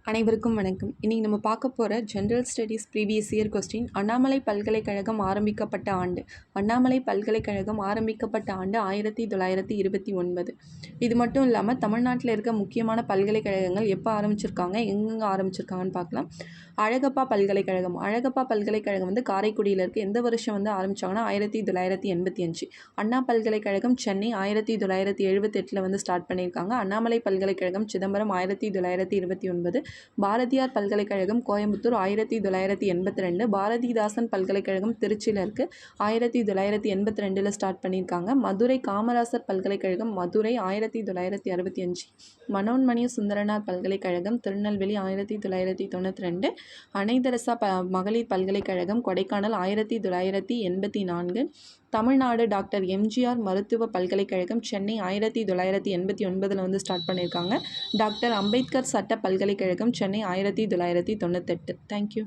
அனைவருக்கும் வணக்கம். இன்னைக்கு நம்ம பார்க்க போகிற general studies previous year question. Annamalai பல்கலைக்கழகம் ஆரம்பிக்கப்பட்ட ஆண்டு. அண்ணாமலை பல்கலைக்கழகம் ஆரம்பிக்கப்பட்ட ஆண்டு 1929. இது மட்டும் இல்லாமல் தமிழ்நாட்டில் இருக்க முக்கியமான பல்கலைக்கழகங்கள் எப்போ ஆரம்பிச்சிருக்காங்க, எங்கெங்கே ஆரம்பிச்சிருக்காங்கன்னு பார்க்கலாம். அழகப்பா பல்கலைக்கழகம். அழகப்பா பல்கலைக்கழகம் காரைக்குடியில் இருக்குது. எந்த வருஷம் ஆரம்பித்தாங்கன்னா 1985. அண்ணா பல்கலைக்கழகம் சென்னை 1978 ஸ்டார்ட் பண்ணியிருக்காங்க. அண்ணாமலை பல்கலைக்கழகம் சிதம்பரம் 1929. பாரதியார் பல்கலைக்கழகம் கோயம்புத்தூர் 1982. பாரதிதாசன் பல்கலைக்கழகம் திருச்சியில் இருக்குது. 1982 ஸ்டார்ட் பண்ணியிருக்காங்க. மதுரை காமராசர் பல்கலைக்கழகம் மதுரை 1965. மனோன்மணிய சுந்தரனார் பல்கலைக்கழகம் திருநெல்வேலி 1992. அனைதரசா மகளிர் பல்கலைக்கழகம் கொடைக்கானல் 1984. தமிழ்நாடு டாக்டர் எம்ஜிஆர் மருத்துவ பல்கலைக்கழகம் சென்னை 1989 ஸ்டார்ட் பண்ணியிருக்காங்க. டாக்டர் அம்பேத்கர் சட்ட பல்கலைக்கழகம் சென்னை 1998. தேங்க்யூ.